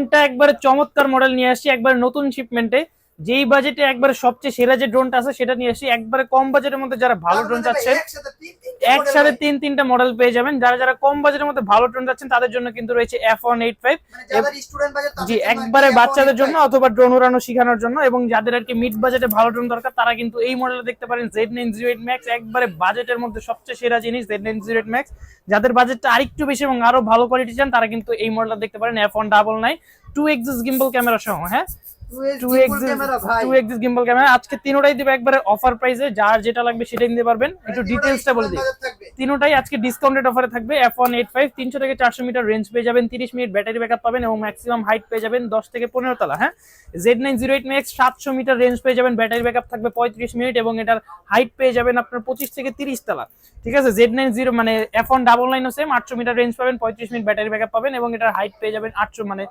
তিনটা একবারে চমৎকার মডেল নিয়ে আসছি একবারে নতুন শিপমেন্টে। যেই বাজেটে একবারে সবচেয়ে সেরা যে ড্রোনটা আছে সেটা নিয়ে আসছি একবারে কম বাজেটের মধ্যে। যারা ভালো ড্রোন চাচ্ছেন একসাথে তিনটা মডেল পেয়ে যাবেন। যারা যারা কম বাজেটের মধ্যে ভালো ড্রোন চাচ্ছেন তাদের জন্য কিন্তু রয়েছে F185। জি, একবারে বাচ্চাদের জন্য অথবা ড্রোন উড়ানো শেখানোর জন্য। এবং যাদের আর কি মিড বাজেটে ভালো ড্রোন দরকার তারা কিন্তু এই মডেলটা দেখতে পারেন, Z908 Max। একবারে বাজেটের মধ্যে সবচেয়ে সেরা জিনিস Z908 Max। যাদের বাজেটটা আরেকটু বেশি এবং আরো ভালো কোয়ালিটি চান তারা কিন্তু এই মডেলটা দেখতে পারেন, F199 2 এক্সিস গিম্বল ক্যামেরা সহ। হ্যাঁ, 2 এক্সিস গিম্বল ক্যামেরা আজকে তিনোটাই দিবে একবারে অফার প্রাইসে। যার যেটা লাগবে সেটাই নিতে পারবেন। একটু ডিটেইলসটা বলে দিই, তিনোটাই আজকে ডিসকাউন্টেড অফারে থাকবে। F185 300 থেকে 400 মিটার রেঞ্জ পেয়ে যাবেন, 30 মিনিট ব্যাটারি ব্যাকআপ পাবেন এবং ম্যাক্সিমাম হাইট পেয়ে যাবেন 10 থেকে 15 তলা। হ্যাঁ, Z908 Max 700 মিটার রেঞ্জ পেয়ে যাবেন, ব্যাটারি ব্যাকআপ থাকবে 35 মিনিট এবং এটার হাইট পেয়ে যাবেন আপনার 25 থেকে 30 তলা। ঠিক আছে, Z90 মানে F199 ও সেম 800 মিটার রেঞ্জ পাবেন, 35 মিনিট ব্যাটারি ব্যাকআপ পাবেন এবং এটার হাইট পেয়ে যাবেন 800 মানে